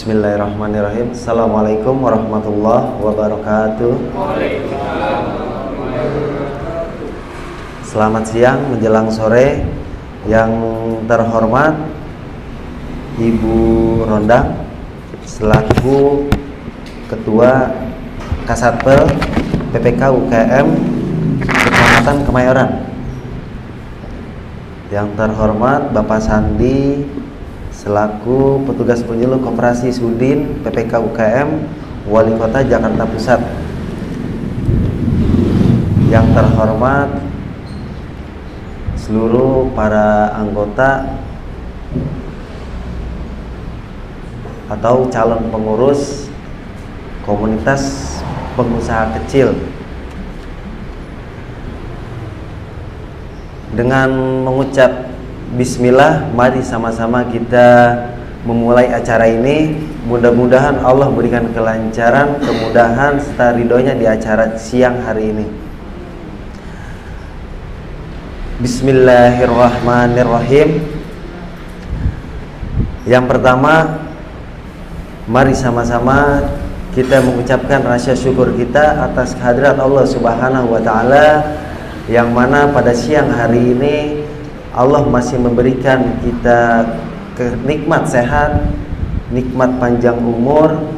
Bismillahirrahmanirrahim. Assalamualaikum warahmatullahi wabarakatuh. Selamat siang menjelang sore. Yang terhormat Ibu Rondang selaku Ketua Kasatpel PPK UKM Kecamatan Kemayoran. Yang terhormat Bapak Sandi selaku petugas penyuluh Koperasi Sudin PPK UKM Wali Kota Jakarta Pusat. Yang terhormat seluruh para anggota atau calon pengurus komunitas pengusaha kecil. Dengan mengucap Bismillah, mari sama-sama kita memulai acara ini. Mudah-mudahan Allah berikan kelancaran, kemudahan, serta ridhonya di acara siang hari ini. Bismillahirrahmanirrahim. Yang pertama, mari sama-sama kita mengucapkan rasa syukur kita atas kehadirat Allah Subhanahu wa Ta'ala, yang mana pada siang hari ini Allah masih memberikan kita nikmat sehat, nikmat panjang umur,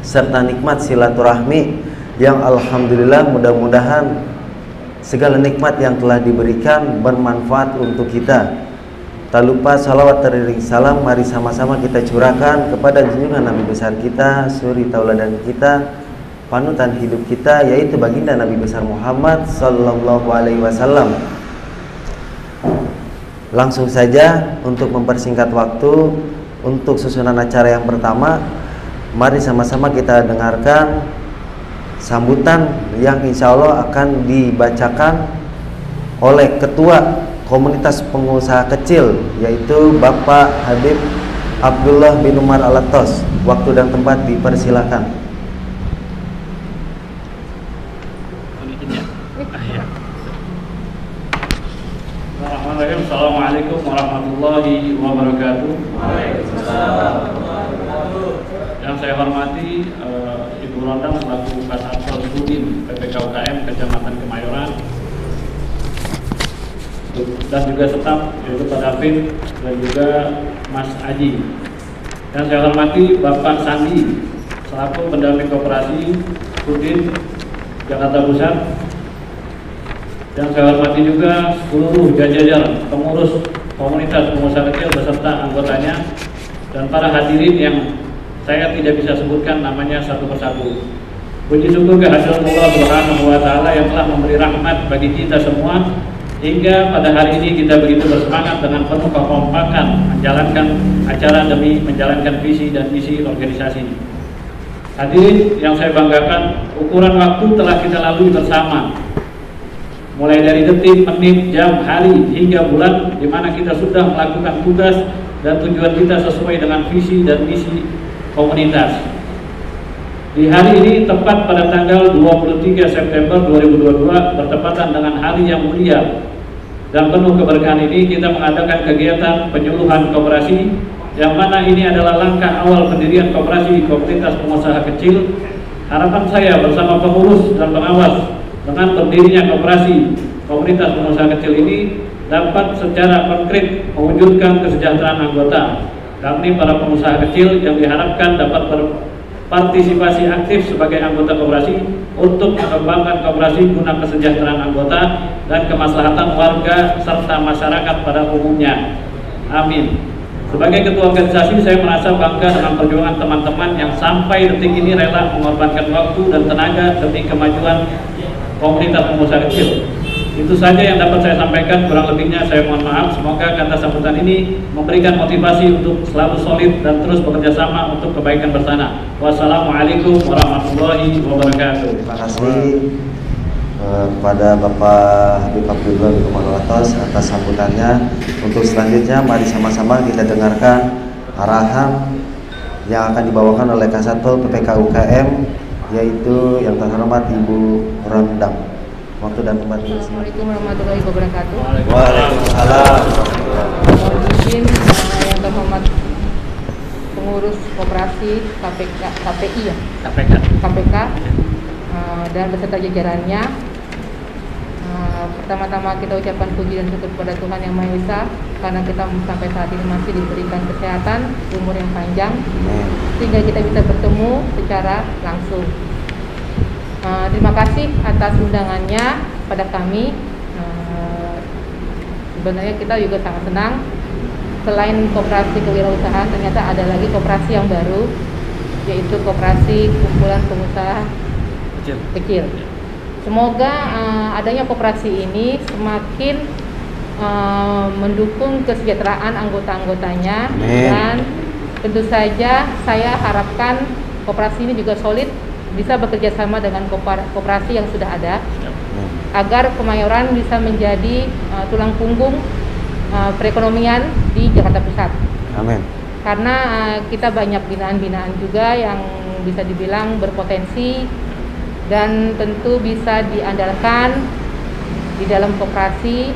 serta nikmat silaturahmi yang alhamdulillah, mudah-mudahan segala nikmat yang telah diberikan bermanfaat untuk kita. Tak lupa salawat teriring salam mari sama-sama kita curahkan kepada junjungan Nabi besar kita, suri tauladan kita, panutan hidup kita, yaitu baginda Nabi besar Muhammad sallallahu alaihi wasallam. Langsung saja untuk mempersingkat waktu, untuk susunan acara yang pertama, mari sama-sama kita dengarkan sambutan yang insya Allah akan dibacakan oleh Ketua Komunitas Pengusaha Kecil, yaitu Bapak Habib Abdullah bin Umar Alatos. Waktu dan tempat dipersilahkan. Assalamualaikum warahmatullahi wabarakatuh. Yang saya hormati Ibu Rondang selaku Kasatpel Sudin PPK UKM Kecamatan Kemayoran, dan juga staf yaitu Pak David dan juga Mas Aji. Yang saya hormati Bapak Sandi selaku pendamping koperasi Sudin Jakarta Pusat. Yang saya hormati juga seluruh jajaran pengurus komunitas pengusaha kecil beserta anggotanya, dan para hadirin yang saya tidak bisa sebutkan namanya satu persatu. Puji syukur kehadirat Allah Subhanahu wa Ta'ala yang telah memberi rahmat bagi kita semua, hingga pada hari ini kita begitu bersemangat dengan penuh kekompakan menjalankan acara demi menjalankan visi dan misi organisasi. Hadirin yang saya banggakan, ukuran waktu telah kita lalui bersama, mulai dari detik, menit, jam, hari, hingga bulan, di mana kita sudah melakukan tugas dan tujuan kita sesuai dengan visi dan misi komunitas. Di hari ini, tepat pada tanggal 23 September 2022, bertepatan dengan hari yang mulia dan penuh keberkahan ini, kita mengadakan kegiatan penyuluhan koperasi, yang mana ini adalah langkah awal pendirian koperasi komunitas pengusaha kecil. Harapan saya bersama pengurus dan pengawas, dengan berdirinya koperasi komunitas pengusaha kecil ini dapat secara konkret mewujudkan kesejahteraan anggota. Kami para pengusaha kecil yang diharapkan dapat berpartisipasi aktif sebagai anggota koperasi untuk mengembangkan koperasi guna kesejahteraan anggota dan kemaslahatan warga serta masyarakat pada umumnya. Amin. Sebagai ketua organisasi, saya merasa bangga dengan perjuangan teman-teman yang sampai detik ini rela mengorbankan waktu dan tenaga demi kemajuan komunitas pengusaha kecil. Itu saja yang dapat saya sampaikan, kurang lebihnya saya mohon maaf. Semoga kata sambutan ini memberikan motivasi untuk selalu solid dan terus bekerja sama untuk kebaikan bersama. Wassalamualaikum warahmatullahi wabarakatuh. Terima kasih kepada Bapak Habib Abdullah bin Umar Alatos atas sambutannya. Untuk selanjutnya, mari sama-sama kita dengarkan arahan yang akan dibawakan oleh Kasatpel PPK UKM, yaitu yang terhormat Ibu Rondang. Waktu dan tempat. Assalamualaikum warahmatullahi wabarakatuh. Waalaikumsalam. Mohon izin yang terhormat pengurus koperasi KPI ya, KPK dan beserta jajarannya. Pertama-tama kita ucapkan puji dan syukur kepada Tuhan Yang Maha Esa karena kita sampai saat ini masih diberikan kesehatan, umur yang panjang, sehingga kita bisa bertemu secara langsung. Terima kasih atas undangannya pada kami. Sebenarnya kita juga sangat senang. Selain koperasi kewirausahaan, ternyata ada lagi koperasi yang baru, yaitu koperasi kumpulan pengusaha kecil. Semoga adanya koperasi ini semakin mendukung kesejahteraan anggota-anggotanya, dan tentu saja saya harapkan koperasi ini juga solid, bisa bekerja sama dengan koperasi yang sudah ada, agar Kemayoran bisa menjadi tulang punggung perekonomian di Jakarta Pusat. Amin. Karena kita banyak binaan-binaan juga yang bisa dibilang berpotensi dan tentu bisa diandalkan di dalam koperasi,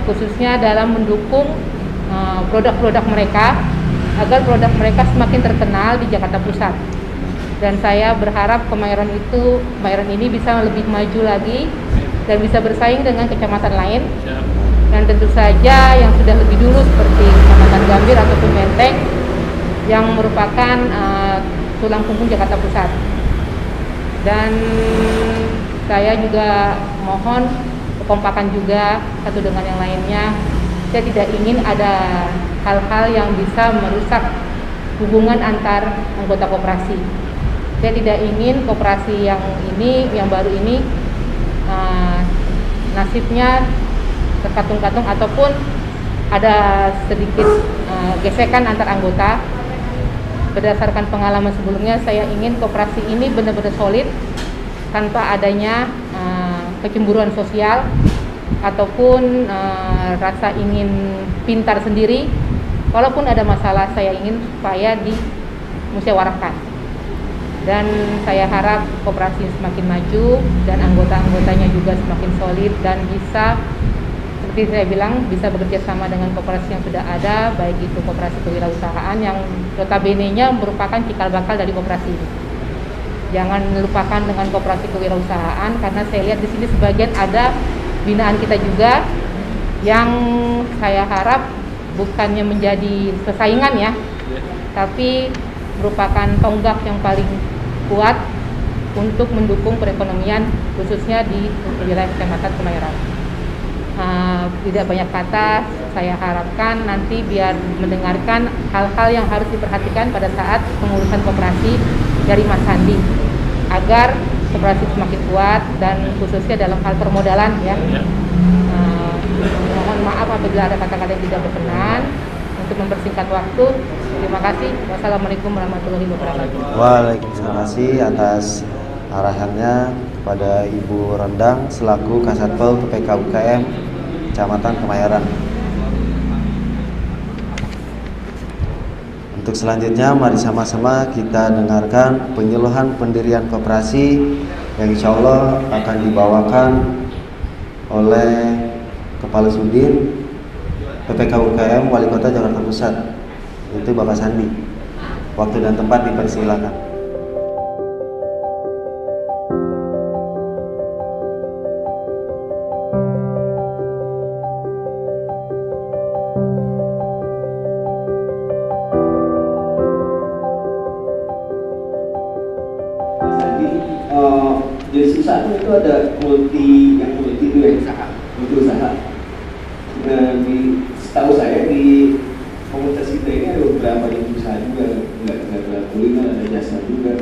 khususnya dalam mendukung produk-produk mereka agar produk mereka semakin terkenal di Jakarta Pusat. Dan saya berharap Kemayoran ini bisa lebih maju lagi dan bisa bersaing dengan kecamatan lain. Dan tentu saja yang sudah lebih dulu seperti Kecamatan Gambir ataupun Menteng yang merupakan tulang punggung Jakarta Pusat. Dan saya juga mohon kekompakan juga satu dengan yang lainnya. Saya tidak ingin ada hal-hal yang bisa merusak hubungan antar anggota koperasi. Saya tidak ingin koperasi yang baru ini nasibnya terkatung-katung ataupun ada sedikit gesekan antar anggota. Berdasarkan pengalaman sebelumnya, saya ingin koperasi ini benar-benar solid tanpa adanya kecemburuan sosial ataupun rasa ingin pintar sendiri. Kalaupun ada masalah, saya ingin supaya dimusyawarahkan. Dan saya harap koperasi semakin maju dan anggota-anggotanya juga semakin solid dan bisa, seperti saya bilang, bisa bekerja sama dengan koperasi yang sudah ada, baik itu koperasi kewirausahaan yang notabene-nya merupakan cikal bakal dari koperasi ini. Jangan lupakan dengan koperasi kewirausahaan, karena saya lihat di sini sebagian ada binaan kita juga yang saya harap bukannya menjadi persaingan ya, tapi merupakan tonggak yang paling kuat untuk mendukung perekonomian khususnya di wilayah Kecamatan Kemayoran. Tidak banyak kata, saya harapkan nanti biar mendengarkan hal-hal yang harus diperhatikan pada saat pengurusan koperasi dari Mas Sandi, agar koperasi semakin kuat dan khususnya dalam hal permodalan ya. Mohon maaf apabila ada kata-kata yang tidak berkenan. Untuk mempersingkat waktu, terima kasih. Wassalamualaikum warahmatullahi wabarakatuh. Waalaikumsalam atas arahannya kepada Ibu Rendang selaku Kasatpol PPK UKM Kecamatan Kemayoran. Untuk selanjutnya, mari sama-sama kita dengarkan penyuluhan pendirian koperasi yang insya Allah akan dibawakan oleh Kepala Sudin PPK UKM Wali Kota Jakarta Pusat, yaitu Bapak Sandi. Waktu dan tempat dipersilakan. Jenis usaha itu ada multi itu ya, multi usaha. Nah, setahu saya di komunitas kita ini ada beberapa jenis usaha juga, nggak kuliner, ada jasa juga.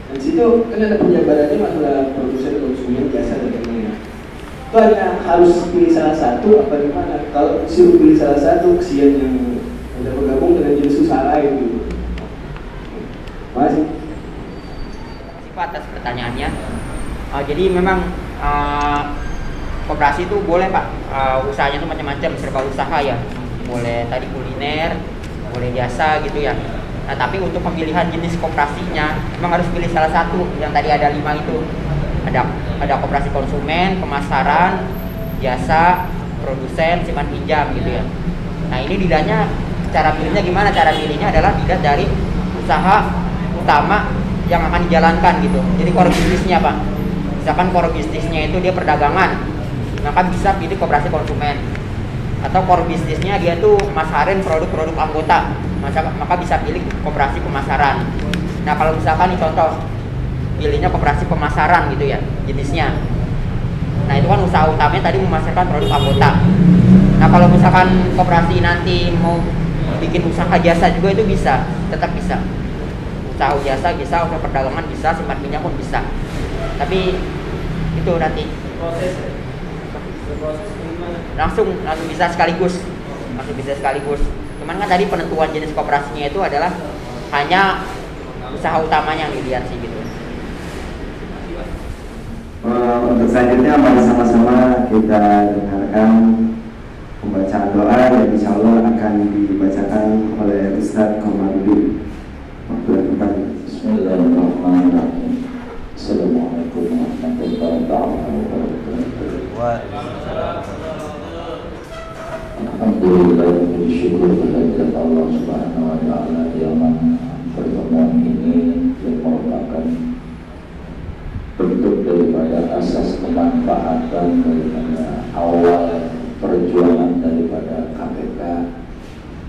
Dan situ kan ada penjabarannya masalah produsen, konsumen, jasa dan lain-lain. Itu hanya harus pilih salah satu apa gimana? Kalau disuruh pilih salah satu, kesian yang udah bergabung dengan jenis usaha lain gitu. Masih. Atas pertanyaannya, jadi memang koperasi itu boleh Pak, usahanya itu macam-macam, serba usaha ya, boleh tadi kuliner, boleh jasa gitu ya. Nah tapi untuk pemilihan jenis koperasinya memang harus pilih salah satu yang tadi ada 5 itu. Ada koperasi konsumen, pemasaran, jasa, produsen, simpan pinjam gitu ya. Nah ini dilihatnya cara pilihnya gimana? Cara pilihnya adalah dilihat dari usaha utama yang akan dijalankan gitu. Jadi core bisnisnya apa? Misalkan core bisnisnya itu dia perdagangan, maka bisa pilih koperasi konsumen. Atau core bisnisnya dia tuh masarin produk-produk anggota, maka bisa pilih koperasi pemasaran. Nah kalau misalkan nih contoh pilihnya koperasi pemasaran gitu ya jenisnya. Nah itu kan usaha utamanya tadi memasarkan produk anggota. Nah kalau misalkan koperasi nanti mau bikin usaha jasa juga itu bisa, tetap bisa. Usaha jasa bisa, usaha perdagangan bisa, simpan minyak pun bisa. Tapi itu nanti langsung bisa sekaligus, Cuman kan tadi penentuan jenis koperasinya itu adalah hanya usaha utamanya yang dilihat sih gitu. Untuk selanjutnya mari sama-sama kita dengarkan pembacaan doa yang insya Allah akan dibacakan oleh Ustaz Komarudin. Bismillahirrahmanirrahim. Assalamualaikum warahmatullahi wabarakatuh. Alhamdulillah, bersyukur kehadirat Allah Subhanahu wa taala yang pertemuan ini yang merupakan bentuk daripada asas kemanfaatan daripada awal perjuangan daripada KPK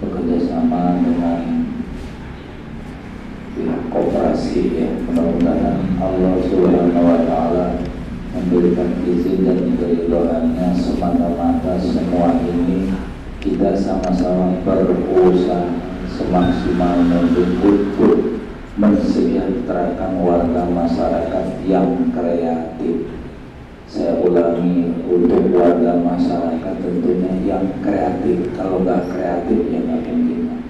bekerjasama dengan pihak koperasi ya. Mudah-mudahan Allah Subhanahu wa taala memberikan izin dan keridhaannya semata-mata semua ini kita sama-sama berusaha semaksimal mungkin untuk mensejahterakan warga masyarakat yang kreatif. Saya ulangi, untuk warga masyarakat tentunya yang kreatif. Kalau nggak kreatif ya nggak mungkin.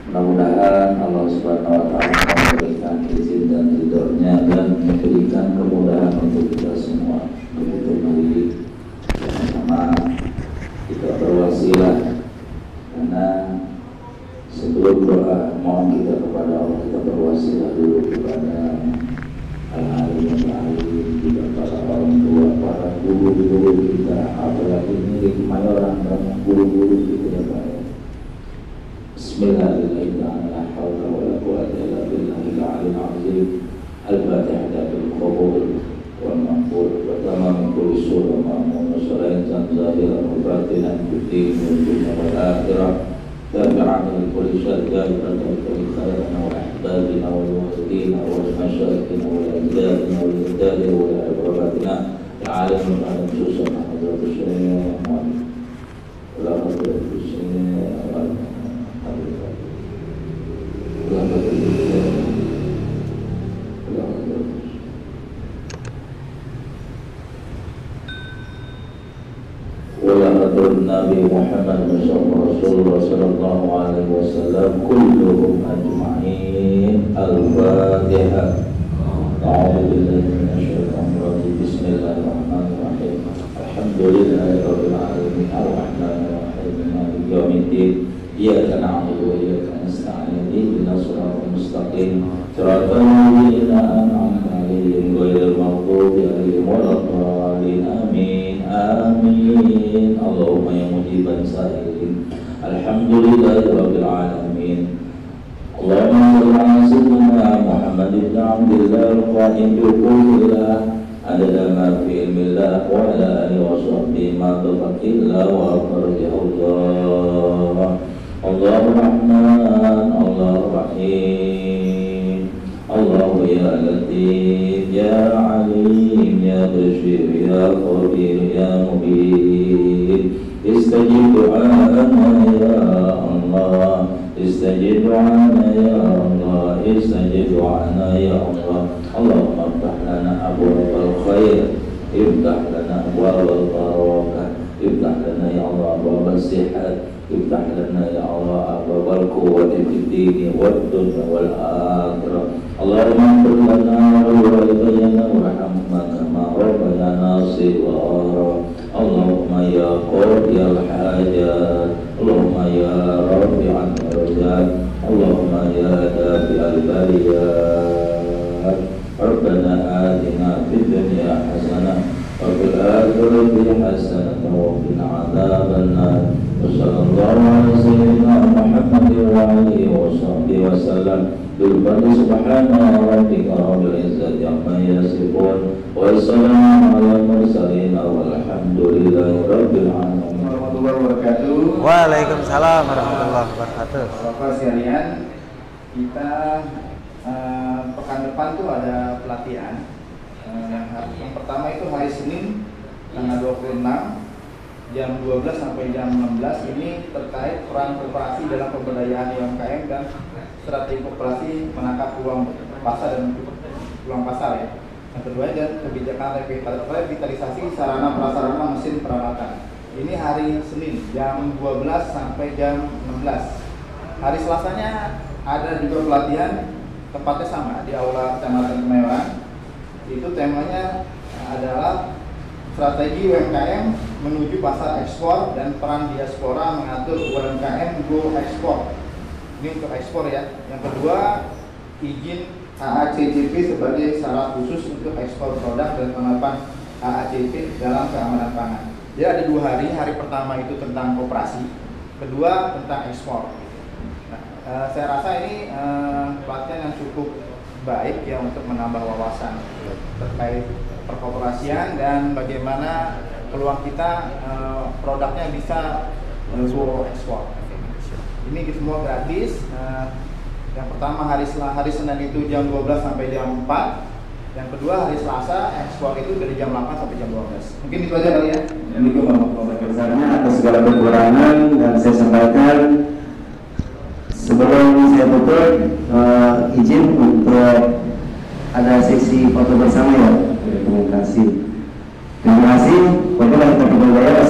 Mudah-mudahan Allah Subhanahu wa taala memberikan izin dan ridhonya dan memberikan kemudahan untuk kita semua. Begitu mari sama-sama kita berwasilah, karena sebelum doa mohon kita kepada Allah, kita berwasilah dulu kepada al-alim juga para orang tua, para guru-guru kita, apalagi milik mayoran dan guru-guru kita ya Pak. Bismillahirrahmanirrahim. La haula wala quwwata illa billahil aliyyil azim. Al-Fatihah bil qabul wal maqbul wa tamam kulli surah ma'mun salatan zahiran wa batinan fid din wal dunya wal akhirah. تابعا لكل شر جابرا لكل خيرنا واحبابنا والوالدين والمشايخنا والاجدادنا والاجداد والعبراتنا العالم والعالم خصوصا حضرة الشيخ ولا حضرة الشيخ Nabi Muhammad Rasulullah sallallahu alaihi wasallam kulluhum ajma'in. Al-Fatihah. A'udzu billahi minasyaitonir rajim. Bismillahirrahmanirrahim. Alhamdulillahirabbil alamin. Arrahmanir rahim. Maliki yaumiddin. Iyyaka na'budu wa iyyaka nasta'in. Ihdinas siratal mustaqim. Siratal ladzina an'amta 'alaihim ghairil maghdubi 'alaihim waladdallin. Amin. Amin. Allahumma ya mujiban sa'ilin. Alhamdulillahirabbil alamin. Allahumma shalli ala sayyidina Muhammad ibn Abdillah al-Qa'im bi qulillah adada ma fi ilmillah wa ala alihi wa sahbihi ma tafaqillah wa farjahullah. Allahur Rahman, Allahur Rahim. Allahu ya Latif, ya Alim, ya Bashir, ya Khabir, ya Mubin. Istajib du'ana ya Allah, istajib du'ana ya Allah, istajib du'ana ya Allah. Allahumma iftah lana abwaabal khair, iftah lana abwaabal barakah, iftah lana ya Allah abwaabal sihat, iftah lana ya Allah abwaabal quwwati fid dini wad dunya wal akhirah. Allahumma ighfir lana wa liwalidayna warhamna kama rabbayana shighara. Allahumma ya qadiyal hajat, Allahumma ya rafi'al darajat, Allahumma ya dafi'al baliyat. Rabbana atina fid dunya hasanah wa fil akhirati hasanah wa qina adzabannar. Wassallallahu ala sayyidina Muhammadin wa alihi wa sahbihi wa sallam. Bil fadli subhana rabbika rabbil izzati amma yasifun wa salamun ala mursalin walhamdulillahi rabbil alamin. Warahmatullahi wabarakatuh. Waalaikumsalam warahmatullahi wabarakatuh. Bapak sekalian, kita pekan depan tuh ada pelatihan. Yang pertama itu hari Senin tanggal 26 jam 12 sampai jam 16, ini terkait peran koperasi dalam pemberdayaan UMKM dan strategi koperasi menangkap peluang pasar dan peluang pasar ya. Yang kedua dan kebijakan revitalisasi sarana prasarana mesin peralatan. Ini hari Senin jam 12 sampai jam 16. Hari Selasanya ada juga pelatihan, tempatnya sama di Aula Kecamatan Kemayoran. Itu temanya adalah strategi UMKM menuju pasar ekspor dan peran diaspora mengatur UMKM go ekspor. Ini untuk ekspor ya. Yang kedua, izin HACCP sebagai syarat khusus untuk ekspor produk dan penerapan HACCP dalam keamanan pangan. Jadi ada 2 hari. Hari pertama itu tentang koperasi, kedua tentang ekspor. Nah, saya rasa ini pelatihan yang cukup baik ya untuk menambah wawasan terkait perkoperasian dan bagaimana peluang kita produknya bisa go ekspor. Ini semua gratis. Yang pertama hari Senin itu jam 12 sampai jam 4. Yang kedua hari Selasa ekspor itu dari jam 8 sampai jam 12. Mungkin itu aja kali ya. Assalamualaikum warahmatullahi wabarakatuh. Atas segala kekurangan dan saya sampaikan sebelum saya tutup izin untuk ada sesi foto bersama ya. Terima kasih. Terima kasih. Bagaimana kita berbudaya